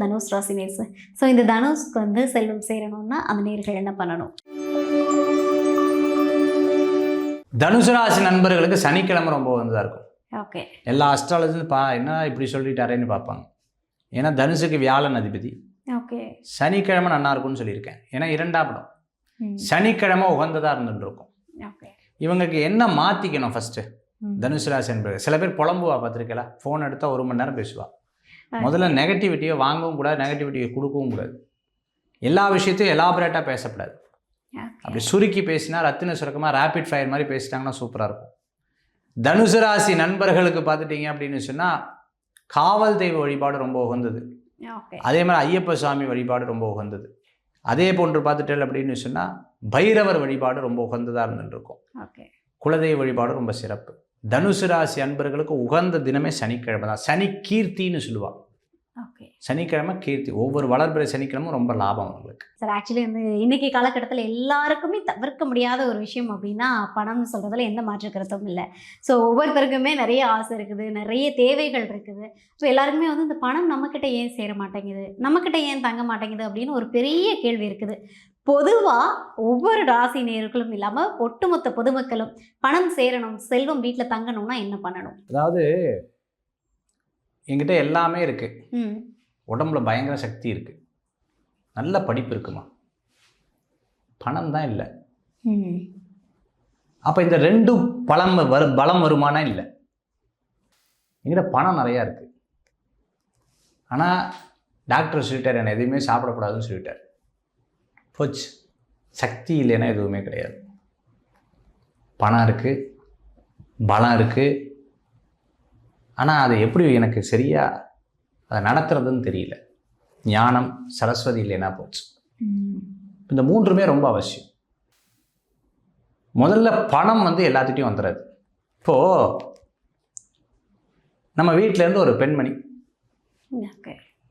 தனுஷ் ராசி நேர்ஸ். ஸோ இந்த தனுஷ்க்கு வந்து செல்வம் சேரணும்னா அந்த நேர்கள் என்ன பண்ணணும்? தனுசு ராசி நண்பர்களுக்கு சனிக்கிழமை ரொம்ப வந்ததாக இருக்கும். ஓகே. எல்லா அஸ்ட்ராலஜிலும் என்ன இப்படி சொல்லிட்டாரேன்னு பார்ப்பாங்க. ஏன்னா தனுசுக்கு வியாழன் அதிபதி. ஓகே. சனிக்கிழமை நல்லா இருக்கும்னு சொல்லியிருக்கேன். ஏன்னா 2ஆம் இடம் சனிக்கிழமை உகந்ததாக இருந்துட்டு இருக்கும். ஓகே. இவங்களுக்கு என்ன மாற்றிக்கணும் ஃபஸ்ட்டு? தனுசு ராசி நண்பர்கள் சில பேர் புலம்புவா, பார்த்துருக்கலாம். ஃபோன் எடுத்தால் 1 மணி நேரம் பேசுவா. முதல்ல நெகட்டிவிட்டியை வாங்கவும் கூடாது, நெகட்டிவிட்டியை கொடுக்கவும் கூடாது. எல்லா விஷயத்தையும் எலாபரேட்டாக பேசக்கூடாது. அப்படி சுருக்கி பேசினா ரத்தின சுருக்கமாக ரேபிட் ஃபயர் மாதிரி பேசிட்டாங்கன்னா சூப்பராக இருக்கும். தனுசு ராசி நண்பர்களுக்கு பார்த்துட்டிங்க அப்படின்னு சொன்னால் காவல் தெய்வ வழிபாடு ரொம்ப உகந்தது. அதே மாதிரி ஐயப்ப சுவாமி வழிபாடு ரொம்ப உகந்தது. அதே போன்று பார்த்துட்டேன் அப்படின்னு சொன்னால் பைரவர் வழிபாடு ரொம்ப உகந்ததாக இருந்துட்டு இருக்கும். குலதெய்வ வழிபாடு ரொம்ப சிறப்பு. தனுசு ராசி அன்பர்களுக்கு உகந்த தினமே சனிக்கிழமை தான். சனி கீர்த்தின்னு சொல்லுவாள். சனிக்கிழமை கீர்த்தி. ஒவ்வொரு வளர்பிறை சனிக்கிழமை ரொம்ப லாபம் உங்களுக்கு. சார், ஆக்சுவலி வந்து இன்னைக்கு காலகட்டத்தில் எல்லாருக்குமே தவிர்க்க முடியாத ஒரு விஷயம் அப்படின்னா பணம்னு சொல்கிறதுல எந்த மாற்று கருத்தும் இல்லை. ஸோ ஒவ்வொருத்தருக்குமே நிறைய ஆசை இருக்குது, நிறைய தேவைகள் இருக்குது. ஸோ எல்லாருக்குமே வந்து இந்த பணம் நம்மக்கிட்ட ஏன் சேர மாட்டேங்குது, நம்மக்கிட்ட ஏன் தங்க மாட்டேங்குது அப்படின்னு ஒரு பெரிய கேள்வி இருக்குது. பொதுவாக ஒவ்வொரு ராசி நேயர்களும் இல்லாமல் ஒட்டுமொத்த பொதுமக்களும் பணம் சேரணும், செல்வம் வீட்டில் தங்கணும்னா என்ன பண்ணணும்? அதாவது என்கிட்ட எல்லாமே இருக்குது. உடம்புல பயங்கர சக்தி இருக்குது, நல்ல படிப்பு இருக்குமா, பணம் தான் இல்லை. அப்போ இந்த 2 பலம் வருமானா இல்லை. என்கிட்ட பணம் நிறையா இருக்குது, ஆனால் டாக்டர் சொல்லிட்டார் என்னை எதுவுமே சாப்பிடக்கூடாதுன்னு சொல்லிட்டார். போச்சு. சக்தி இல்லைன்னா எதுவுமே கிடையாது. பணம் இருக்குது, பலம் இருக்குது, ஆனால் அது எப்படி எனக்கு சரியாக அதை நடத்துறதுன்னு தெரியல. ஞானம் சரஸ்வதி இல்லைன்னா போச்சு. இந்த 3மே ரொம்ப அவசியம். முதல்ல பணம் வந்து எல்லாத்துட்டையும் வந்துடுறது. இப்போது நம்ம வீட்டிலேருந்து ஒரு பெண்மணி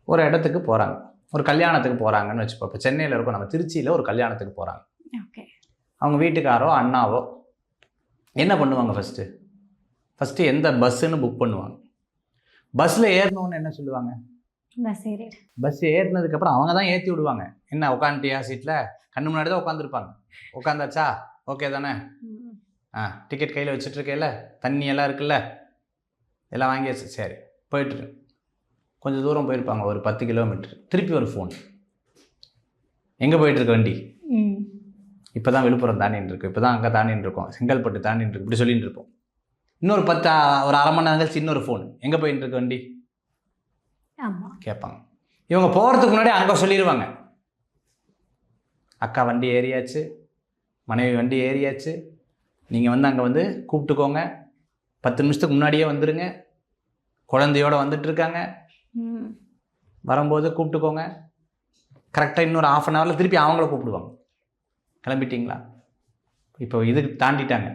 ஒரு இடத்துக்கு போகிறாங்க, ஒரு கல்யாணத்துக்கு போகிறாங்கன்னு வச்சுப்போம். இப்போ சென்னையில் இருக்கோம், நம்ம திருச்சியில் ஒரு கல்யாணத்துக்கு போகிறாங்க. அவங்க வீட்டுக்காரோ அண்ணாவோ என்ன பண்ணுவாங்க? ஃபஸ்ட்டு எந்த பஸ்ஸுன்னு புக் பண்ணுவாங்க. பஸ்ஸில் ஏறணுன்னு என்ன சொல்லுவாங்க? பஸ் ஏறினதுக்கப்புறம் அவங்க தான் ஏற்றி விடுவாங்க. என்ன உட்காந்துட்டியா சீட்டில்? கண்ணு முன்னாடி தான் உட்காந்துருப்பாங்க. உட்காந்தாச்சா? ஓகே தானே? டிக்கெட் கையில் வச்சுட்ருக்கேல்ல, தண்ணி எல்லாம் இருக்குல்ல, எல்லாம் வாங்கியாச்சு, சரி போயிட்டு கொஞ்சம் தூரம் போயிருப்பாங்க, ஒரு 10 கிலோமீட்டர். திருப்பி ஒரு ஃபோன், எங்கே போயிட்டுருக்க வண்டி? இப்போ தான் விழுப்புரம் தாண்டின்னு இருக்கு, இப்போ தான் அங்கே தாண்டின்னு இருக்கோம், செங்கல்பட்டு தாண்டின்னு இருக்கு, இப்படி சொல்லிட்டு இருப்போம். இன்னொரு ஒரு அரை மணி நேரம் கழிச்சு இன்னொரு ஃபோன், எங்கே போயிட்டு இருக்க வண்டி கேட்பாங்க. இவங்க போகிறதுக்கு முன்னாடி அங்கே சொல்லிடுவாங்க, அக்கா வண்டி ஏறியாச்சு, மனைவி வண்டி ஏறியாச்சு, நீங்கள் வந்து அங்கே வந்து கூப்பிட்டுக்கோங்க, 10 நிமிஷத்துக்கு முன்னாடியே வந்துடுங்க, குழந்தையோடு வந்துட்டுருக்காங்க, வரும்போது கூப்பிட்டுக்கோங்க. கரெக்டாக இன்னொரு ½ அன் ஹவரில் திருப்பி அவங்கள கூப்பிடுவாங்க, கிளம்பிட்டிங்களா? இப்போ இதுக்கு தாண்டிட்டாங்க,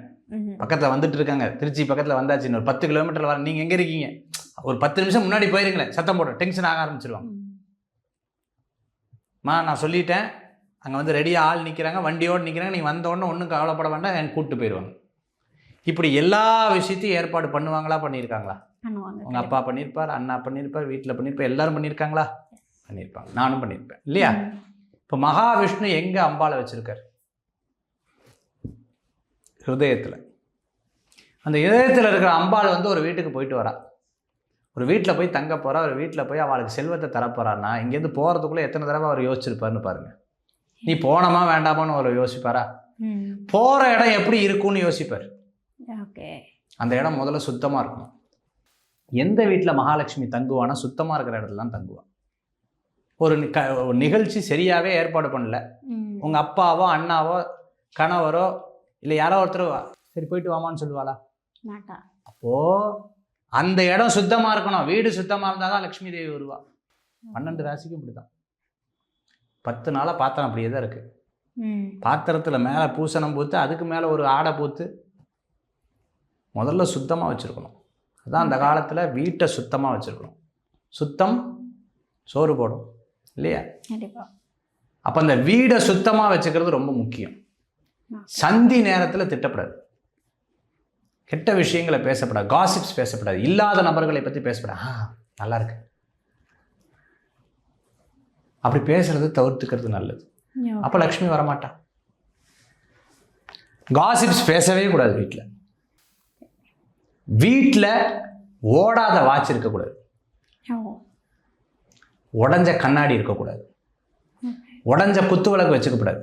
பக்கத்தில் வந்துட்டு இருக்காங்க, திருச்சி பக்கத்தில் வந்தாச்சு, இன்னொரு 10 கிலோமீட்டரில் வர, நீங்கள் எங்கே இருக்கீங்க? ஒரு 10 நிமிஷம் முன்னாடி போயிருங்களேன், சத்தம் போட டென்ஷன் ஆக ஆரம்பிச்சிருவாங்க. நான் சொல்லிட்டேன், அங்கே வந்து ரெடியாக ஆள் நிற்கிறாங்க, வண்டியோடு நிற்கிறாங்க, நீங்கள் வந்த உடனே ஒன்றும் கவலைப்பட வேண்டாம், எனக்கு கூப்பிட்டு போயிடுவாங்க. இப்படி எல்லா விஷயத்தையும் ஏற்பாடு பண்ணுவாங்களா, பண்ணியிருக்காங்களா? உங்கள் அப்பா பண்ணியிருப்பார், அண்ணா பண்ணியிருப்பார், வீட்டில் பண்ணியிருப்பார், எல்லாரும் பண்ணியிருக்காங்களா? பண்ணியிருப்பாங்க. நானும் பண்ணியிருப்பேன் இல்லையா? இப்போ மகாவிஷ்ணு எங்கே அம்பாளை வச்சுருக்கார்? ஹிருதயத்தில். அந்த இதயத்தில் இருக்கிற அம்பாள் வந்து ஒரு வீட்டுக்கு போயிட்டு வரா, ஒரு வீட்டில் போய் தங்க போகிறா, ஒரு வீட்டில் போய் அவளுக்கு செல்வத்தை தரப்போறான்னா இங்கேருந்து போகிறதுக்குள்ளே எத்தனை தடவை அவர் யோசிச்சிருப்பாருன்னு பாருங்கள். நீ போனோமா வேண்டாமான்னு அவர் யோசிப்பாரா? போகிற இடம் எப்படி இருக்கும்னு யோசிப்பார். அந்த இடம் முதல்ல சுத்தமாக இருக்கணும். எந்த வீட்டில் மகாலட்சுமி தங்குவானா சுத்தமாக இருக்கிற இடத்துல தான் தங்குவான். ஒரு நிகழ்ச்சி சரியாகவே ஏற்பாடு பண்ணல, உங்கள் அப்பாவோ அண்ணாவோ கணவரோ இல்லை யாரோ ஒருத்தர் சரி போயிட்டு வாமான்னு சொல்லுவாளா? அப்போது அந்த இடம் சுத்தமாக இருக்கணும். வீடு சுத்தமாக இருந்தால் தான் லக்ஷ்மி தேவி வருவா. 12 ராசிக்கும் இப்படி தான். 10 நாளாக பாத்திரம் அப்படியே தான் இருக்குது. பாத்திரத்தில் மேலே பூசணம் பூத்து, அதுக்கு மேலே ஒரு ஆடை பூத்து, முதல்ல சுத்தமாக வச்சுருக்கணும். அதுதான் அந்த காலத்தில் வீட்டை சுத்தமாக வச்சுருக்கணும். சுத்தம் சோறு போடும் இல்லையா? அப்போ அந்த வீடை சுத்தமாக வச்சுக்கிறது ரொம்ப முக்கியம். சந்தி நேரத்தில் திட்டப்படாது, கெட்ட விஷயங்களை பேசப்படாது, காசிப்ஸ் பேசப்படாது, இல்லாத நபர்களை பற்றி பேசப்படாது. நல்லா இருக்கு, அப்படி பேசுறது தவிர்த்துக்கிறது நல்லது. அப்போ லக்ஷ்மி வரமாட்டா. காசிப்ஸ் பேசவே கூடாது வீட்டில். வீட்டில் ஓடாத வாட்ச் இருக்கக்கூடாது, உடஞ்ச கண்ணாடி இருக்கக்கூடாது, உடஞ்ச குத்து விளக்கு வச்சுக்கக்கூடாது,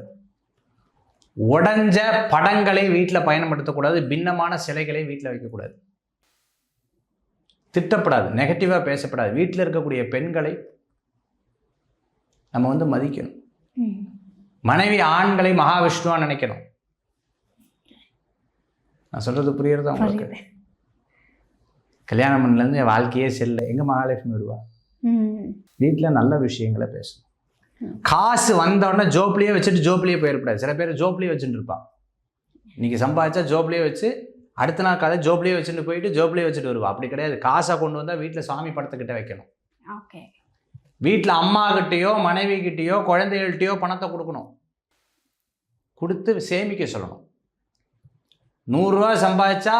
உடஞ்ச படங்களை வீட்டில் பயன்படுத்தக்கூடாது, பின்னமான சிலைகளை வீட்டில் வைக்கக்கூடாது, திட்டப்படாது, நெகட்டிவாக பேசப்படாது. வீட்டில் இருக்கக்கூடிய பெண்களை நம்ம வந்து மதிக்கணும். மனைவி ஆண்களை மகாவிஷ்ணுவா நினைக்கணும். நான் சொல்றது புரியுறதா உங்களுக்கு? கல்யாணம் பண்ணலேருந்து என் வாழ்க்கையே செல்ல, எங்க மகாலட்சுமி வருவா? வீட்டில் நல்ல விஷயங்களை பேசணும். காசு வந்தோடனே ஜோப்லேயே வச்சுட்டு ஜோப்லேயே போயிடக்கூடாது. சில பேர் ஜோப்லேயே வச்சுட்டு இருப்பான். இன்னைக்கு சம்பாதிச்சா ஜோப்லேயே வச்சு அடுத்த நாள் காலை ஜோப்லேயே வச்சுட்டு போயிட்டு ஜோப்லேயே வச்சுட்டு வருவா. அப்படி கிடையாது. காசை கொண்டு வந்தால் வீட்டில் சாமி படத்துக்கிட்ட வைக்கணும். வீட்டில் அம்மா கிட்டேயோ மனைவி கிட்டேயோ குழந்தைகள்கிட்டயோ பணத்தை கொடுக்கணும். கொடுத்து சேமிக்க சொல்லணும். 100 ரூபா சம்பாதிச்சா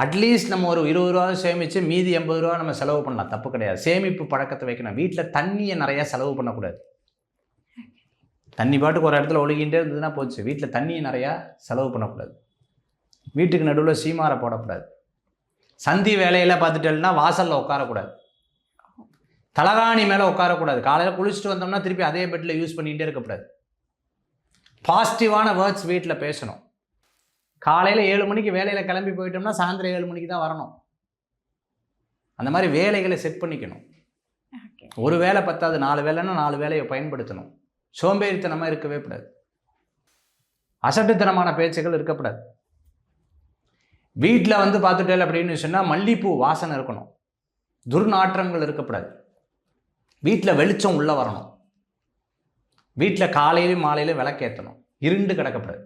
அட்லீஸ்ட் நம்ம ஒரு 20 ரூபா சேமித்து மீதி 80 ரூபா நம்ம செலவு பண்ணலாம், தப்பு கிடையாது. சேமிப்பு பழக்கத்தை வைக்கணும். வீட்டில் தண்ணியை நிறையா செலவு பண்ணக்கூடாது. தண்ணி பாட்டுக்கு ஒரு இடத்துல ஒழுகின்றே இருந்ததுன்னா போச்சு. வீட்டில் தண்ணியை நிறையா செலவு பண்ணக்கூடாது. வீட்டுக்கு நடுவில் சீமாரை போடக்கூடாது. சந்தி வேலையில் பார்த்துட்டேன்னா வாசலில் உட்காரக்கூடாது. தலகாணி மேலே உட்காரக்கூடாது. காலையில் குளிச்சுட்டு வந்தோம்னா திருப்பி அதே பெட்டில் யூஸ் பண்ணிகிட்டே இருக்கக்கூடாது. பாசிட்டிவான வேர்ட்ஸ் வீட்டில் பேசணும். காலையில் 7 மணிக்கு வேலையில் கிளம்பி போயிட்டோம்னா சாயந்தரம் 7 மணிக்கு தான் வரணும். அந்த மாதிரி வேலைகளை செட் பண்ணிக்கணும். ஒரு வேலை பத்தாது, 4 வேலைன்னா 4 வேலையை பயன்படுத்தணும். சோம்பேறித்தனமாக இருக்கவே கூடாது. அசட்டுத்தனமான பேச்சுகள் இருக்கக்கூடாது. வீட்டில் வந்து பார்த்துட்டேன் அப்படின்னு சொன்னால் மல்லிப்பூ வாசனை இருக்கணும். துர்நாற்றங்கள் இருக்கக்கூடாது. வீட்டில் வெளிச்சம் உள்ளே வரணும். வீட்டில் காலையிலும் மாலையிலும் விளக்கேற்றணும். இருண்டு கிடக்கப்படாது.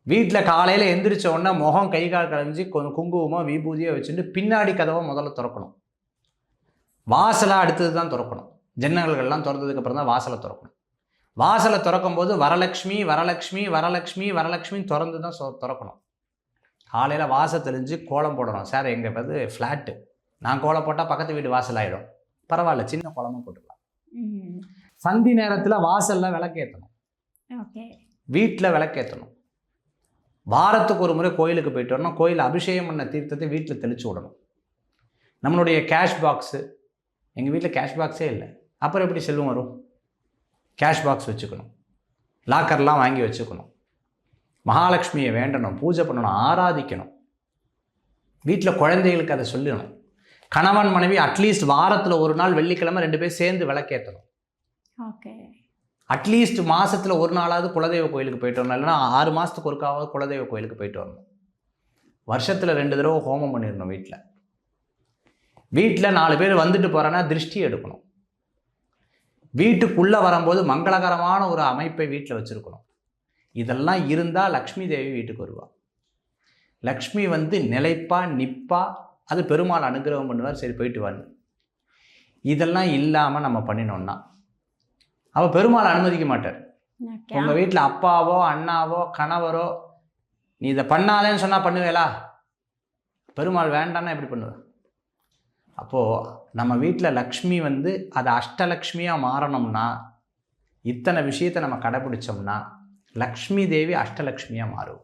வீட்டில் காலையில் எந்திரிச்ச உடனே முகம் கை கால் கலைஞ்சி குங்குமமோ விபூதியோ வச்சுட்டு பின்னாடி கதவை முதல்ல திறக்கணும். வாசலை அடுத்தது தான் திறக்கணும். ஜன்னல்கள்லாம் திறந்ததுக்கப்புறம் தான் வாசலை திறக்கணும். வாசலை திறக்கும் போது வரலட்சுமி வரலட்சுமி வரலட்சுமி வரலட்சுமி திறந்து தான் திறக்கணும். காலையில் வாசல் தெளிஞ்சு கோலம் போடணும். சார் எங்கள் வந்து ஃப்ளாட்டு, நான் கோலம் போட்டால் பக்கத்து வீடு வாசல் ஆகிடும். பரவாயில்ல, சின்ன கோலமாக போட்டுக்கலாம். சந்தி நேரத்தில் வாசலில் விளக்கேற்றணும். வீட்டில் விளக்கேற்றணும். வாரத்துக்கு ஒரு முறை கோயிலுக்கு போயிட்டு வரணும். கோயில் அபிஷேகம் பண்ண தீர்த்தத்தை வீட்டில் தெளித்து விடணும். நம்மளுடைய கேஷ் பாக்ஸு, எங்கள் வீட்டில் கேஷ் பாக்ஸே இல்லை, அப்புறம் எப்படி செல்வம் வரும்? கேஷ் பாக்ஸ் வச்சுக்கணும். லாக்கர்லாம் வாங்கி வச்சுக்கணும். மகாலட்சுமியை வேண்டணும், பூஜை பண்ணணும், ஆராதிக்கணும். வீட்டில் குழந்தைகளுக்கு அதை சொல்லணும். கணவன் மனைவி அட்லீஸ்ட் வாரத்தில் ஒரு நாள் வெள்ளிக்கிழமை 2 பேர் சேர்ந்து விளக்கேற்றணும். அட்லீஸ்ட் மாதத்தில் ஒரு நாளாவது குலதெய்வ கோயிலுக்கு போயிட்டு வரணும். இல்லைனா 6 மாதத்துக்கு ஒருக்காவது குலதெய்வ கோயிலுக்கு போயிட்டு வரணும். வருஷத்தில் 2 தடவை ஹோமம் பண்ணிடணும். வீட்டில் 4 பேர் வந்துட்டு போகிறேன்னா திருஷ்டி எடுக்கணும். வீட்டுக்குள்ளே வரும்போது மங்களகரமான ஒரு அமைப்பை வீட்டில் வச்சுருக்கணும். இதெல்லாம் இருந்தால் லக்ஷ்மி தேவி வீட்டுக்கு வருவாள். லக்ஷ்மி வந்து நிலைப்பா நிற்பா. அது பெருமாள் அனுகிரகம் பண்ணுவார். சரி போயிட்டு வாங்க. இதெல்லாம் இல்லாமல் நம்ம பண்ணினோம்னா அவள் பெருமாள் அனுமதிக்க மாட்டார். உங்கள் வீட்டில் அப்பாவோ அண்ணாவோ கணவரோ நீ இதை பண்ணாதேன்னு சொன்னால் பண்ணுவேலா? பெருமாள் வேண்டான்னா எப்படி பண்ணுவேன்? அப்போது நம்ம வீட்டில் லக்ஷ்மி வந்து அது அஷ்டலக்ஷ்மியாக மாறணும்னா இத்தனை விஷயத்தை நம்ம கடைப்பிடிச்சோம்னா லக்ஷ்மி தேவி அஷ்டலக்ஷ்மியாக மாறும்.